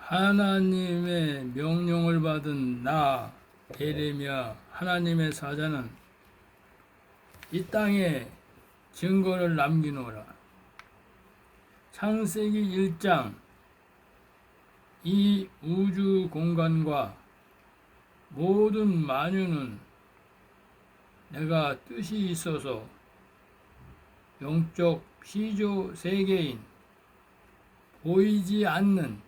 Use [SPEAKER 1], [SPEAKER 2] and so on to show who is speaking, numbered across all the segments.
[SPEAKER 1] 하나님의 명령을 받은 나 예레미야 하나님의 사자는 이 땅에 증거를 남기노라. 창세기 1장 이 우주 공간과 모든 만유는 내가 뜻이 있어서 영적 피조 세계인 보이지 않는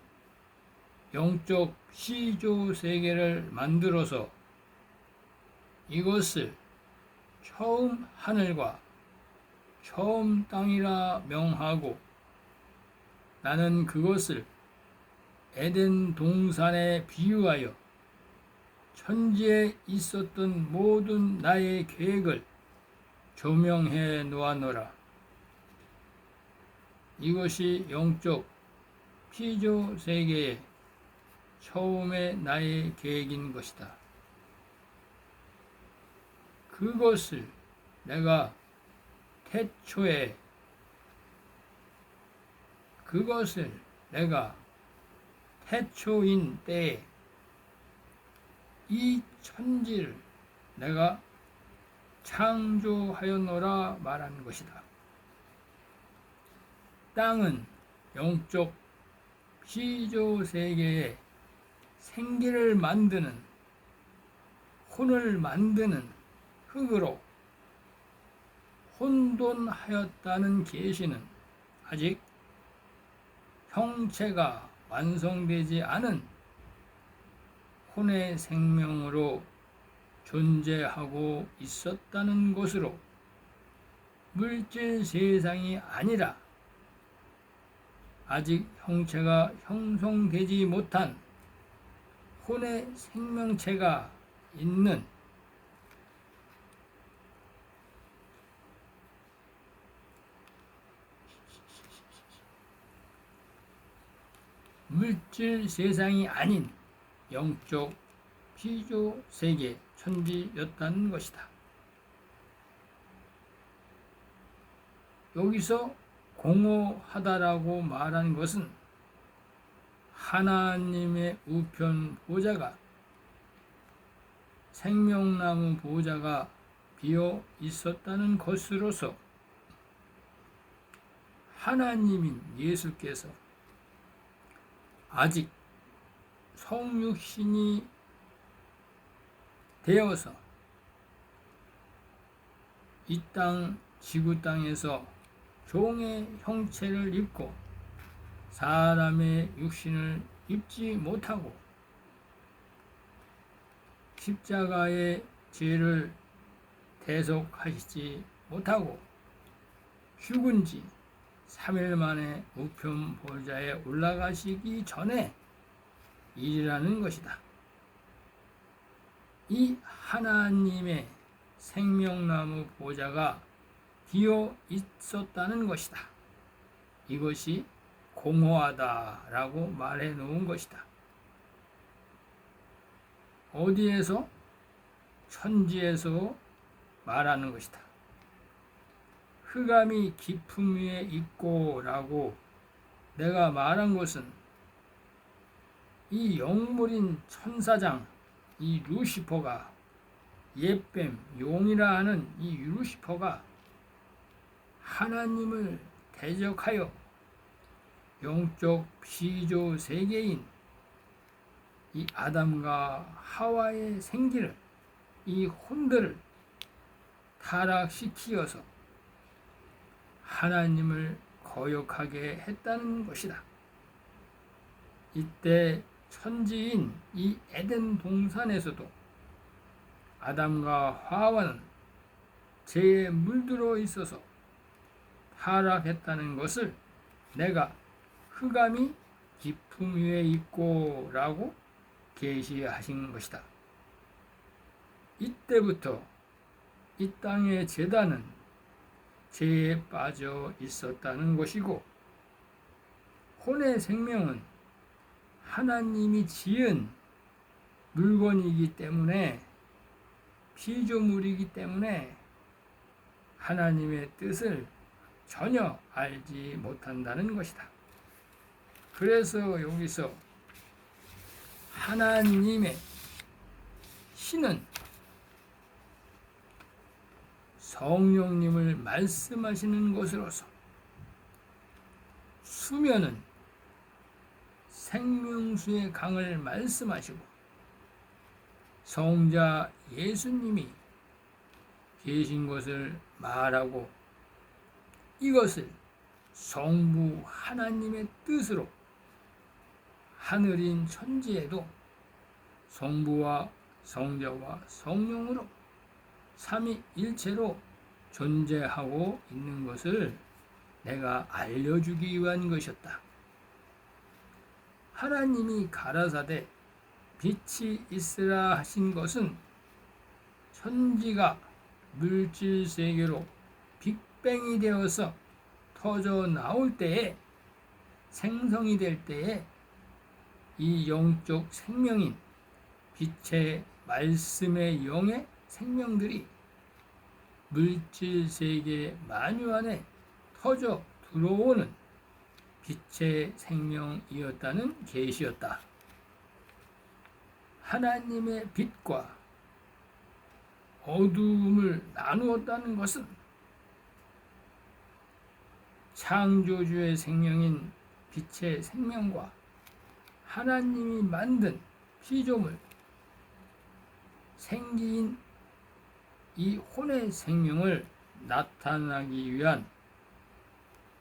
[SPEAKER 1] 영적 시조 세계를 만들어서 이것을 처음 하늘과 처음 땅이라 명하고 나는 그것을 에덴 동산에 비유하여 천지에 있었던 모든 나의 계획을 조명해 놓아노라. 이것이 영적 피조 세계의 처음의 나의 계획인 것이다. 그것을 내가 태초에 태초인 때에 이 천지를 내가 창조하였노라 말한 것이다. 땅은 영적 피조 세계에 생기를 만드는 혼을 만드는 흙으로 혼돈하였다는 계시는 아직 형체가 완성되지 않은 혼의 생명으로 존재하고 있었다는 것으로 물질 세상이 아니라 아직 형체가 형성되지 못한 혼의 생명체가 있는 물질 세상이 아닌 영적 피조 세계 천지였다는 것이다. 여기서 공허하다라고 말한 것은 하나님의 우편 보좌가 생명나무 보좌가 비어 있었다는 것으로서 하나님인 예수께서 아직 성육신이 되어서 이 땅 지구 땅에서 종의 형체를 입고 사람의 육신을 입지 못하고 십자가의 죄를 대속하시지 못하고 죽은 지 3일 만에 우편 보좌에 올라가시기 전에 일이라는 것이다. 이 하나님의 생명나무 보좌가 비어 있었다는 것이다. 이것이 공허하다라고 말해 놓은 것이다. 어디에서? 천지에서 말하는 것이다. 흑암이 깊음 위에 있고 라고 내가 말한 것은 이 영물인 천사장 이 루시퍼가 옛뱀 용이라 하는 이 루시퍼가 하나님을 대적하여 영적 피조 세계인 이 아담과 하와의 생기를 이 혼들을 타락시키어서 하나님을 거역하게 했다는 것이다. 이때 천지인 이 에덴 동산에서도 아담과 하와는 죄에 물들어 있어서 타락했다는 것을 내가 흑암이 깊음 위에 있고 라고 계시하신 것이다. 이때부터 이 땅의 제단은 죄에 빠져 있었다는 것이고 혼의 생명은 하나님이 지은 물건이기 때문에 피조물이기 때문에 하나님의 뜻을 전혀 알지 못한다는 것이다. 그래서 여기서 하나님의 신은 성령님을 말씀하시는 것으로서 수면은 생명수의 강을 말씀하시고 성자 예수님이 계신 것을 말하고 이것을 성부 하나님의 뜻으로 하늘인 천지에도 성부와 성자와 성령으로 삼위일체로 존재하고 있는 것을 내가 알려주기 위한 것이었다. 하나님이 가라사대 빛이 있으라 하신 것은 천지가 물질세계로 빅뱅이 되어서 터져 나올 때에 생성이 될 때에 이 영적 생명인 빛의 말씀의 영의 생명들이 물질세계 만유 안에 터져 들어오는 빛의 생명이었다는 계시였다. 하나님의 빛과 어두움을 나누었다는 것은 창조주의 생명인 빛의 생명과 하나님이 만든 피조물 생기인 이 혼의 생명을 나타나기 위한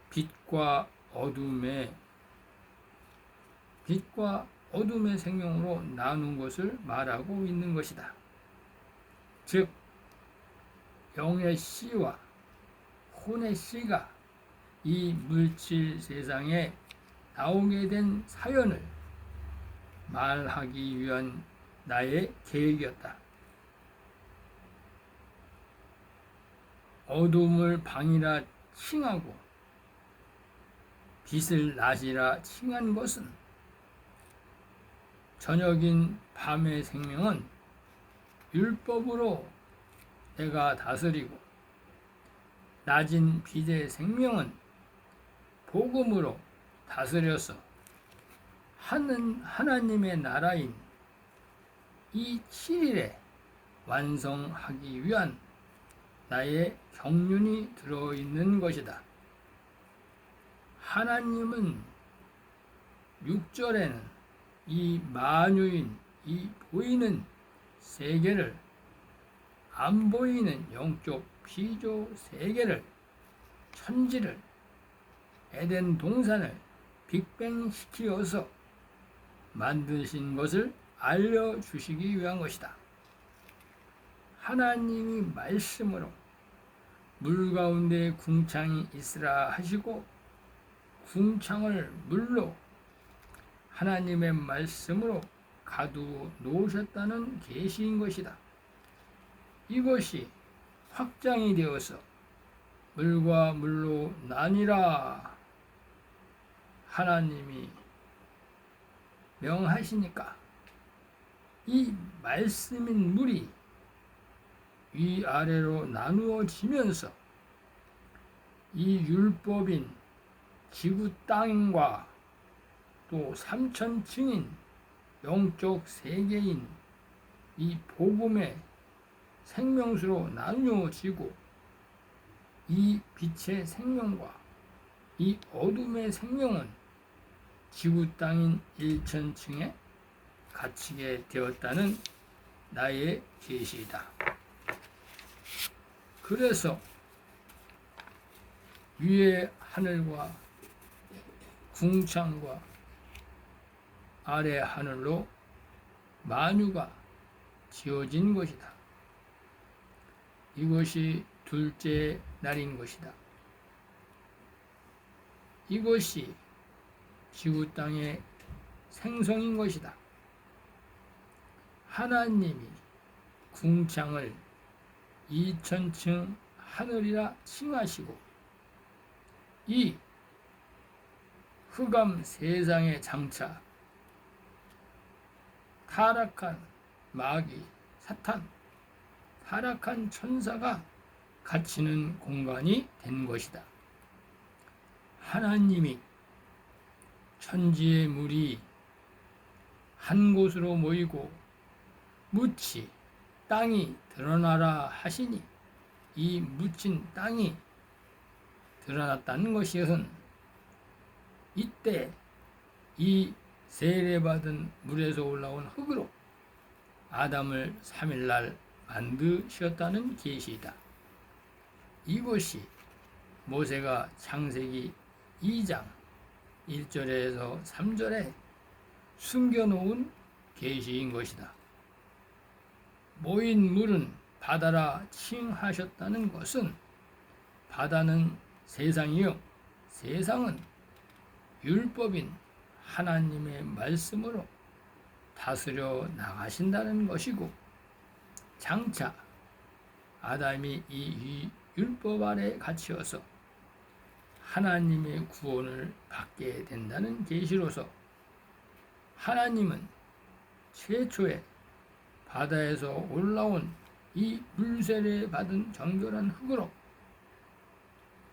[SPEAKER 1] 빛과 어둠의 생명으로 나눈 것을 말하고 있는 것이다. 즉 영의 씨와 혼의 씨가 이 물질 세상에 나오게 된 사연을 말하기 위한 나의 계획이었다. 어둠을 방이라 칭하고 빛을 낮이라 칭한 것은 저녁인 밤의 생명은 율법으로 내가 다스리고 낮인 빛의 생명은 복음으로 다스려서 하나님의 나라인 이 7일에 완성하기 위한 나의 경륜이 들어있는 것이다. 하나님은 6절에는 이 만유인 이 보이는 세계를 안 보이는 영적 피조 세계를 천지를 에덴 동산을 빅뱅시키어서 만드신 것을 알려주시기 위한 것이다. 하나님이 말씀으로 물 가운데 궁창이 있으라 하시고 궁창을 물로 하나님의 말씀으로 가두어 놓으셨다는 계시인 것이다. 이것이 확장이 되어서 물과 물로 나뉘라 하나님이 명하시니까 이 말씀인 물이 위아래로 나누어지면서 이 율법인 지구 땅과 또 삼천층인 영적 세계인 이 복음의 생명수로 나누어지고 이 빛의 생명과 이 어둠의 생명은 지구 땅인 일천층에 갇히게 되었다는 나의 계시이다. 그래서 위의 하늘과 궁창과 아래 하늘로 만유가 지어진 것이다. 이것이 둘째 날인 것이다. 이것이 지구 땅의 생성인 것이다. 하나님이 궁창을 2000층 하늘이라 칭하시고 이 흑암 세상에 장차 타락한 마귀, 사탄, 타락한 천사가 갇히는 공간이 된 것이다. 하나님이 천지의 물이 한 곳으로 모이고 묻히 땅이 드러나라 하시니, 이 묻힌 땅이 드러났다는 것이것은 이때 이 세례받은 물에서 올라온 흙으로 아담을 3일날 만드셨다는 계시이다. 이것이 모세가 창세기 2장 1절에서 3절에 숨겨놓은 계시인 것이다. 모인 물은 바다라 칭하셨다는 것은, 바다는 세상이요 세상은 율법인 하나님의 말씀으로 다스려 나가신다는 것이고, 장차 아담이 이 율법 아래 갇혀서 하나님의 구원을 받게 된다는 계시로서, 하나님은 최초에 바다에서 올라온 이 물세례 받은 정결한 흙으로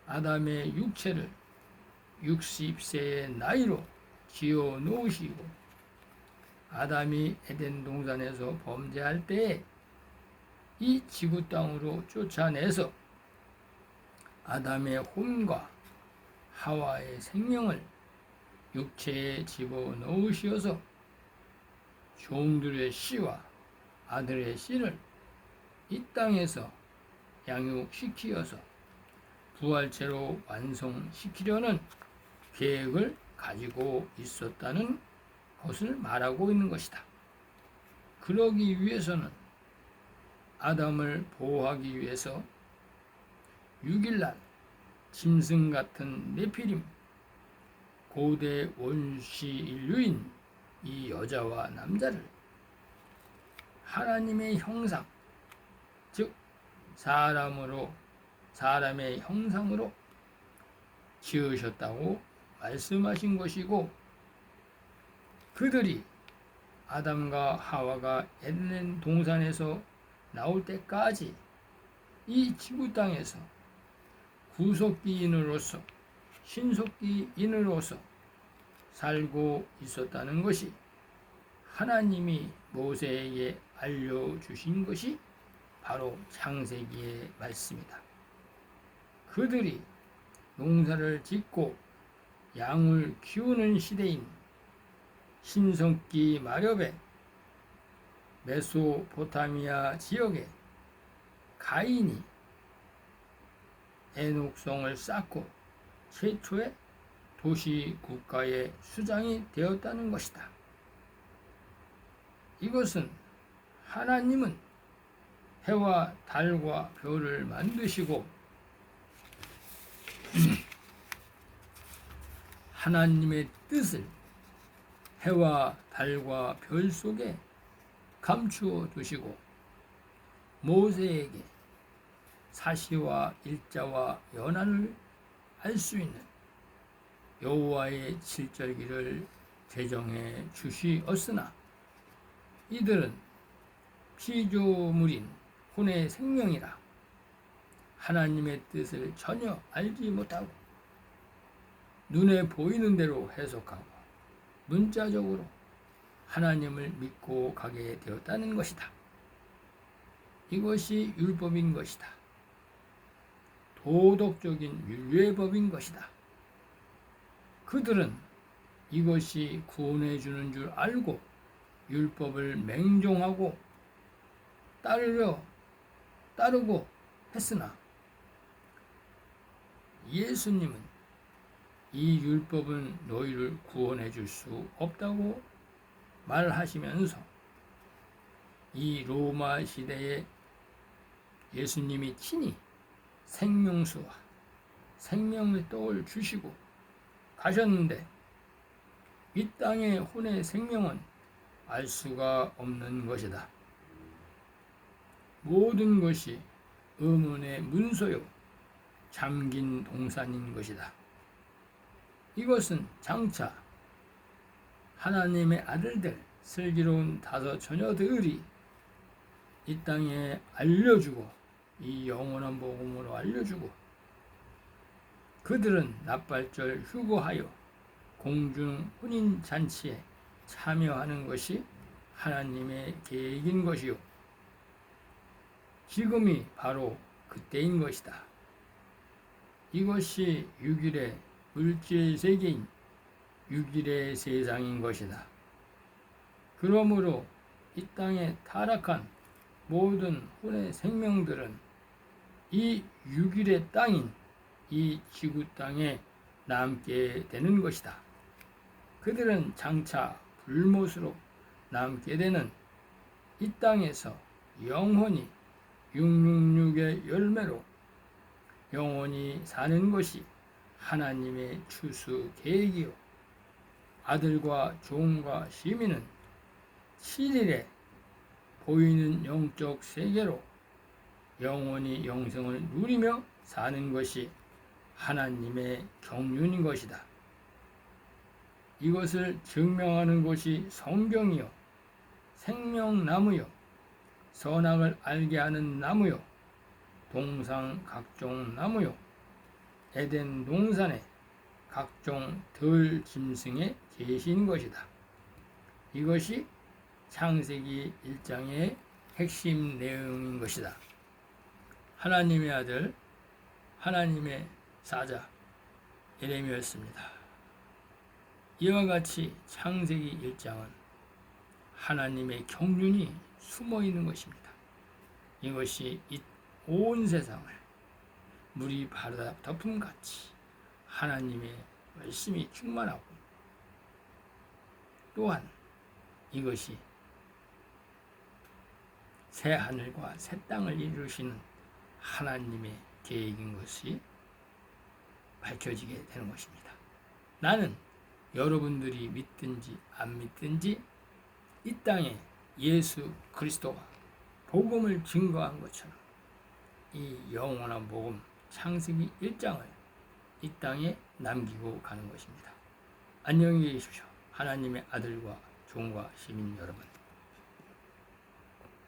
[SPEAKER 1] 아담의 육체를 60세의 나이로 지어 놓으시고, 아담이 에덴 동산에서 범죄할 때에 이 지구 땅으로 쫓아내서 아담의 혼과 하와의 생명을 육체에 집어넣으시어서 종들의 씨와 아들의 씨를 이 땅에서 양육시키어서 부활체로 완성시키려는 계획을 가지고 있었다는 것을 말하고 있는 것이다. 그러기 위해서는 아담을 보호하기 위해서 6일날 짐승 같은 네피림, 고대 원시 인류인 이 여자와 남자를 하나님의 형상, 즉 사람의 형상으로 지으셨다고 말씀하신 것이고, 그들이 아담과 하와가 에덴 동산에서 나올 때까지 이 지구 땅에서 구속기인으로서, 신속기인으로서 살고 있었다는 것이 하나님이 모세에게 알려주신 것이 바로 창세기의 말씀이다. 그들이 농사를 짓고 양을 키우는 시대인 신석기 마렵에 메소포타미아 지역에 가인이 에녹성을 쌓고 최초의 도시 국가의 수장이 되었다는 것이다. 이것은 하나님은 해와 달과 별을 만드시고 하나님의 뜻을 해와 달과 별 속에 감추어 두시고, 모세에게 사시와 일자와 연한을 알 수 있는 여호와의 칠절기를 제정해 주시었으나, 이들은 피조물인 혼의 생명이라 하나님의 뜻을 전혀 알지 못하고 눈에 보이는 대로 해석하고 문자적으로 하나님을 믿고 가게 되었다는 것이다. 이것이 율법인 것이다. 도덕적인 윤례법인 것이다. 그들은 이것이 구원해 주는 줄 알고 율법을 맹종하고 따르고 했으나, 예수님은 이 율법은 너희를 구원해 줄 수 없다고 말하시면서 이 로마 시대에 예수님이 친히 생명수와 생명의 떡을 주시고 가셨는데, 이 땅의 혼의 생명은 알 수가 없는 것이다. 모든 것이 의문의 문서요 잠긴 동산인 것이다. 이것은 장차 하나님의 아들들, 슬기로운 5 처녀들이 이 땅에 알려주고, 이 영원한 복음으로 알려주고, 그들은 납발절 휴거하여 공중 혼인 잔치에 참여하는 것이 하나님의 계획인 것이요. 지금이 바로 그때인 것이다. 이것이 6일의 물질 세계인 6일의 세상인 것이다. 그러므로 이 땅에 타락한 모든 혼의 생명들은 이 6일의 땅인 이 지구 땅에 남게 되는 것이다. 그들은 장차 불못으로 남게 되는 이 땅에서 영원히 666의 열매로 영원히 사는 것이 하나님의 추수 계획이요. 아들과 종과 시민은 7일에 보이는 영적 세계로 영원히 영생을 누리며 사는 것이 하나님의 경륜인 것이다. 이것을 증명하는 것이 성경이요, 생명나무요, 선악을 알게 하는 나무요, 동상 각종 나무요, 에덴 동산의 각종 들 짐승의 계시인 것이다. 이것이 창세기 1장의 핵심 내용인 것이다. 하나님의 아들, 하나님의 사자 예레미야였습니다. 이와 같이 창세기 1장은 하나님의 경륜이 숨어 있는 것입니다. 이것이 온 세상을 물이 바다 덮음같이 하나님의 말씀이 충만하고, 또한 이것이 새 하늘과 새 땅을 이루시는 하나님의 계획인 것이 밝혀지게 되는 것입니다. 나는 여러분들이 믿든지 안 믿든지 이 땅에 예수 그리스도가 복음을 증거한 것처럼 이 영원한 복음 창세기 1장을 이 땅에 남기고 가는 것입니다. 안녕히 계십시오. 하나님의 아들과 종과 시민 여러분.